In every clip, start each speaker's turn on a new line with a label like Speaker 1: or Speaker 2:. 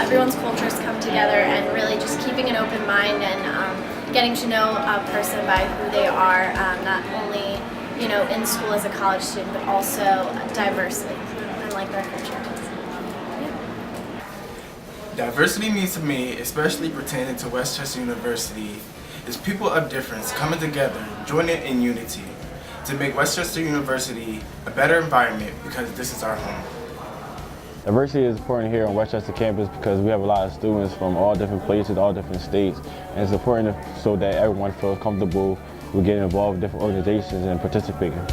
Speaker 1: everyone's cultures come together, and really just keeping an open mind and getting to know a person by who they are, not only in school as a college student, but also diversely and like their culture.
Speaker 2: Diversity means to me, especially pertaining to Westchester University, is people of difference coming together, joining in unity to make Westchester University a better environment, because this is our home.
Speaker 3: Diversity is important here on Westchester campus because we have a lot of students from all different places, all different states, and it's important so that everyone feels comfortable with getting involved in different organizations and participating.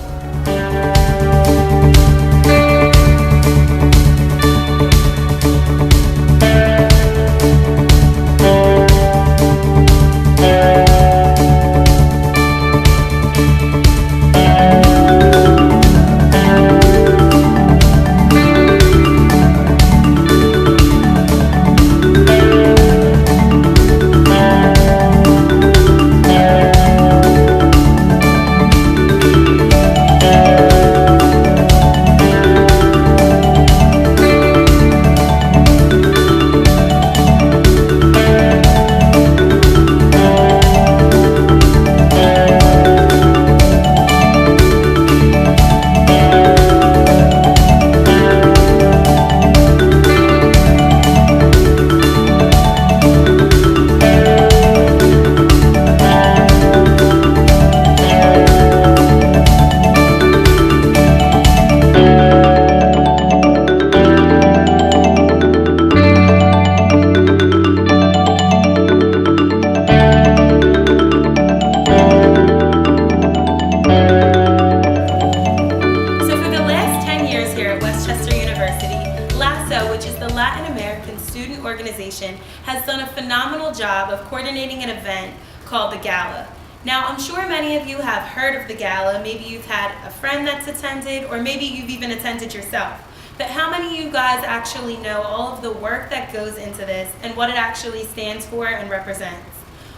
Speaker 4: Which is the Latin American student organization, has done a phenomenal job of coordinating an event called the Gala. Now, I'm sure many of you have heard of the Gala. Maybe you've had a friend that's attended, or maybe you've even attended yourself. But how many of you guys actually know all of the work that goes into this and what it actually stands for and represents?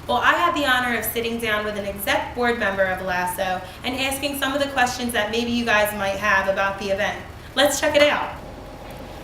Speaker 4: Well, I had the honor of sitting down with an exec board member of LASO and asking some of the questions that maybe you guys might have about the event. Let's check it out.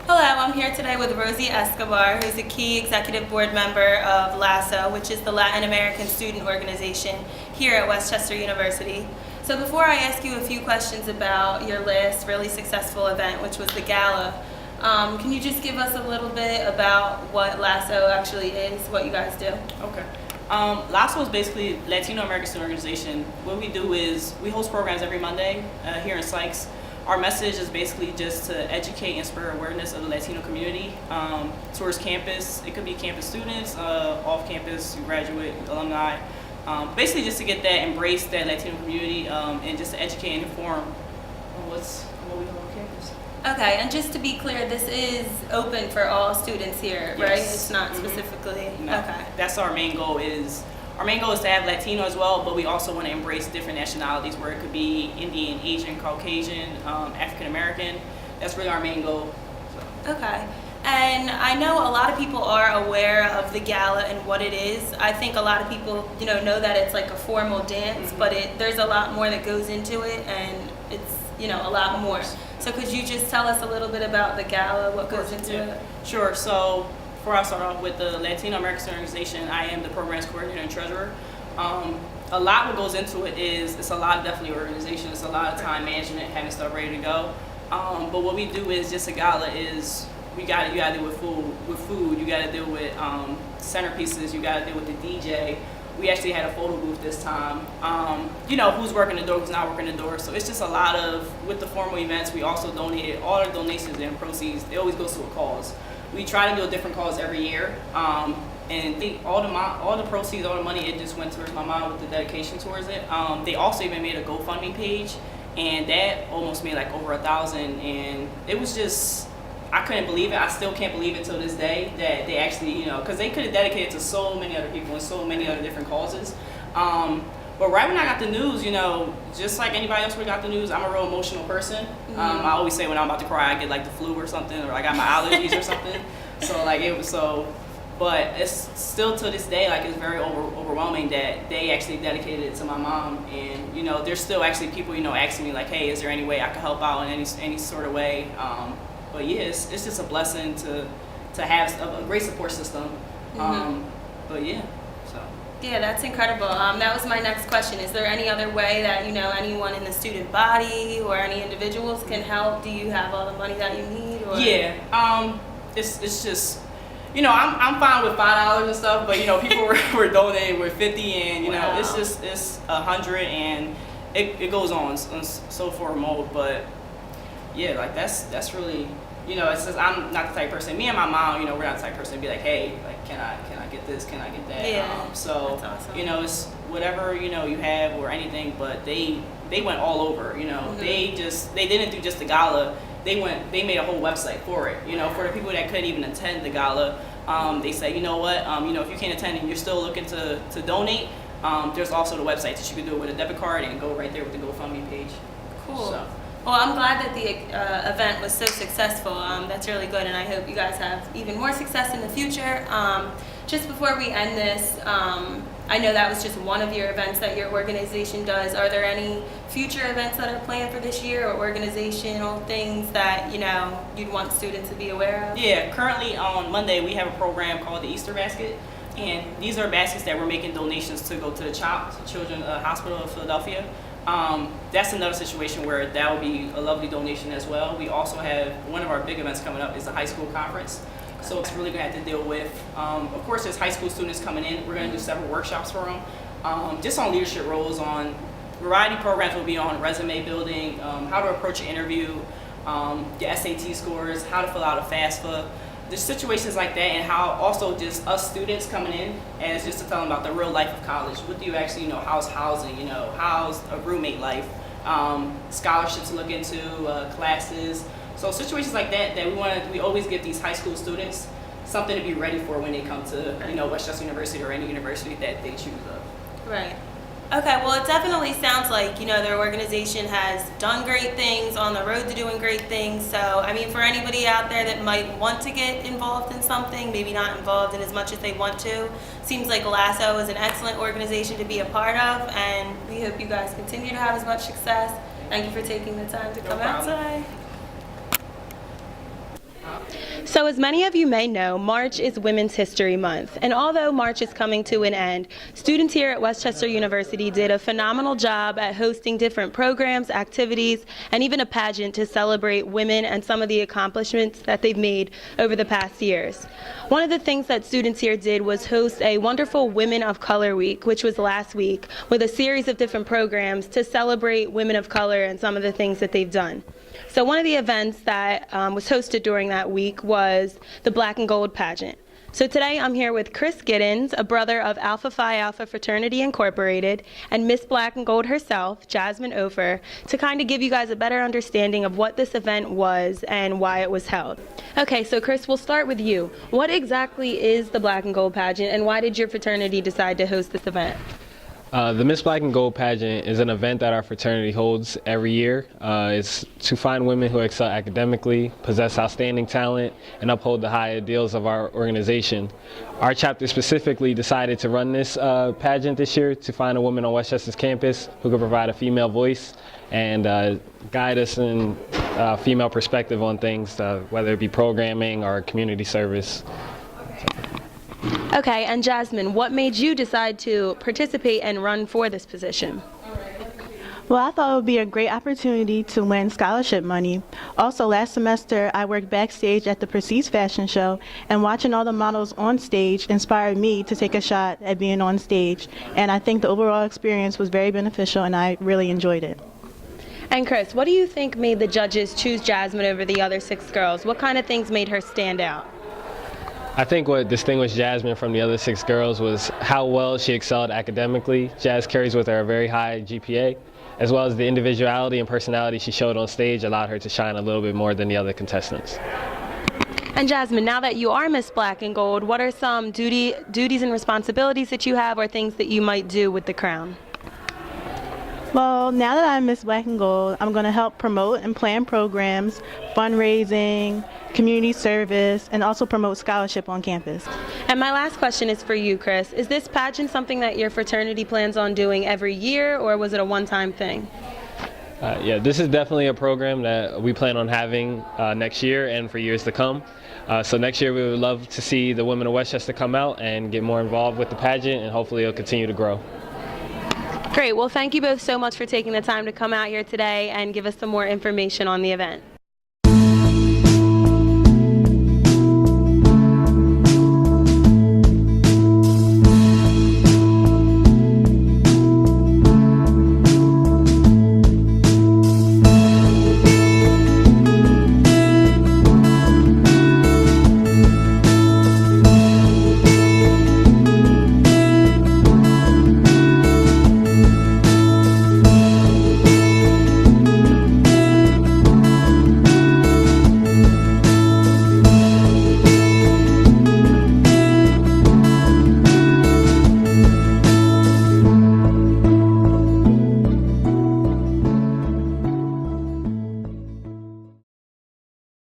Speaker 4: Hello, I'm here today with Rosie Escobar, who's a key executive board member of LASO, which is the Latin American Student Organization here at Westchester University. So before I ask you a few questions about your last really successful event, which was the Gala, can you just give us a little bit about what LASO actually is, what you guys do?
Speaker 5: Okay. LASO is basically Latino American Student Organization. What we do is we host programs every Monday here in Sykes. Our message is basically just to educate and spur awareness of the Latino community towards campus. It could be campus students, off campus, graduate, alumni. Basically just to get that, embrace that Latino community and just to educate and inform on what we do on campus.
Speaker 4: Okay, and just to be clear, this is open for all students here, right?
Speaker 5: Yes.
Speaker 4: It's not specifically,
Speaker 5: No.
Speaker 4: Okay.
Speaker 5: That's our main goal is. Our main goal is to have Latino as well, but we also want to embrace different nationalities where it could be Indian, Asian, Caucasian, African American. That's really our main goal. So.
Speaker 4: Okay. And I know a lot of people are aware of the Gala and what it is. I think a lot of people, know that it's like a formal dance, but there's a lot more that goes into it, and it's, a lot more. So could you just tell us a little bit about the Gala, what goes into it?
Speaker 5: Sure. So before I start off with the Latino American Student Organization, I am the programs coordinator and treasurer. A lot what goes into it is, it's a lot of definitely organization, it's a lot of time management, having stuff ready to go. But what we do is just a gala is, you gotta deal with food, you gotta deal with centerpieces, you gotta deal with the DJ. We actually had a photo booth this time. Who's working the door, who's not working the door. So it's just a lot of, with the formal events, we also donated, all our donations and proceeds, it always goes to a cause. We try to do a different cause every year. And all the proceeds, all the money, it just went towards my mom with the dedication towards it. They also even made a GoFundMe page, and that almost made like over 1,000. And it was just, I couldn't believe it. I still can't believe it till this day that they actually, because they could have dedicated to so many other people and so many other different causes. But right when I got the news, just like anybody else who got the news, I'm a real emotional person. I always say when I'm about to cry, I get like the flu or something, or I got my allergies or something. So like it was so, but it's still to this day, like it's very overwhelming that they actually dedicated it to my mom. And there's still actually people asking me like, hey, is there any way I can help out in any sort of way? But yeah, it's just a blessing to to have a great support system. But yeah, so.
Speaker 4: Yeah, that's incredible. That was my next question. Is there any other way that, you know, anyone in the student body or any individuals can help? Do you have all the money that you need? Or?
Speaker 5: Yeah, it's just, you know, I'm fine with $5 and stuff, but you know, people were donating with 50, and you know, it's 100, and it goes on so for mode. But yeah, like that's really, you know, it's just, I'm not the type of person. Me and my mom, you know, we're not the type of person to be like, hey, like, can I get this? Can I get that?
Speaker 4: Yeah.
Speaker 5: So
Speaker 4: that's awesome.
Speaker 5: you know, it's whatever, you know, you have or anything, but they went all over. You know, they didn't do just the gala. They made a whole website for it. You know, for the people that couldn't even attend the gala, they said, you know what, you know, if you can't attend and you're still looking to donate, there's also the website that you can do it with a debit card and go right there with the GoFundMe page.
Speaker 4: Cool.
Speaker 5: So.
Speaker 4: Well, I'm glad that the event was so successful. That's really good, and I hope you guys have even more success in the future. Just before we end this, I know that was just one of your events that your organization does. Are there any future events that are planned for this year, or organizational things that, you know, you'd want students to be aware of?
Speaker 5: Yeah, currently on Monday we have a program called the Easter Basket, and these are baskets that we're making donations to go to the CHOP, Children's Hospital of Philadelphia. That's another situation where that will be a lovely donation as well. We also have one of our big events coming up is the high school conference. So it's really going to have to deal with, of course, there's high school students coming in. We're going to do several workshops for them, just on leadership roles, on variety programs will be on resume building, how to approach an interview, your SAT scores, how to fill out a FAFSA. There's situations like that, and how also just us students coming in as just to tell them about the real life of college. What do you actually, you know, how's housing, you know, how's a roommate life, scholarships to look into, classes. So situations like that we always give these high school students something to be ready for when they come to, you know, Westchester University or any university that they choose of.
Speaker 4: Right. Okay, well, it definitely sounds like, you know, their organization has done great things, on the road to doing great things. So, I mean, for anybody out there that might want to get involved in something, maybe not involved in as much as they want to, seems like Lasso is an excellent organization to be a part of, and we hope you guys continue to have as much success. Thank you for taking the time to come out today. So as many of you may know, March is Women's History Month, and although March is coming to an end, students here at Westchester University did a phenomenal job at hosting different programs, activities, and even a pageant to celebrate women and some of the accomplishments that they've made over the past years. One of the things that students here did was host a wonderful Women of Color Week, which was last week, with a series of different programs to celebrate women of color and some of the things that they've done. So one of the events that was hosted during that week was the Black and Gold pageant. So today I'm here with Chris Giddens, a brother of Alpha Phi Alpha Fraternity Incorporated, and Miss Black and Gold herself, Jasmine Ofer, to kind of give you guys a better understanding of what this event was and why it was held. Okay, so Chris, we'll start with you. What exactly is the Black and Gold pageant, and why did your fraternity decide to host this event?
Speaker 3: The Miss Black and Gold pageant is an event that our fraternity holds every year. It's to find women who excel academically, possess outstanding talent, and uphold the high ideals of our organization. Our chapter specifically decided to run this pageant this year to find a woman on Westchester's campus who could provide a female voice and guide us in female perspective on things, whether it be programming or community service.
Speaker 4: Okay, and Jasmine, what made you decide to participate and run for this position?
Speaker 6: Well, I thought it would be a great opportunity to win scholarship money. Also, last semester, I worked backstage at the Prestige Fashion Show, and watching all the models on stage inspired me to take a shot at being on stage. And I think the overall experience was very beneficial, and I really enjoyed it.
Speaker 4: And Chris, what do you think made the judges choose Jasmine over the other 6 girls? What kind of things made her stand out?
Speaker 3: I think what distinguished Jasmine from the other 6 girls was how well she excelled academically. Jazz carries with her a very high GPA, as well as the individuality and personality she showed on stage allowed her to shine a little bit more than the other contestants.
Speaker 4: And Jasmine, now that you are Miss Black and Gold, what are some duties and responsibilities that you have, or things that you might do with the crown?
Speaker 6: Well, now that I'm Miss Black and Gold, I'm going to help promote and plan programs, fundraising, community service, and also promote scholarship on campus.
Speaker 4: And my last question is for you, Chris. Is this pageant something that your fraternity plans on doing every year, or was it a one-time thing?
Speaker 3: Yeah, this is definitely a program that we plan on having next year and for years to come.
Speaker 7: So next year we would love to see the women of Westchester come out and get more involved with the pageant, and hopefully it'll continue to grow.
Speaker 4: Great. Well, thank you both so much for taking the time to come out here today and give us some more information on the event.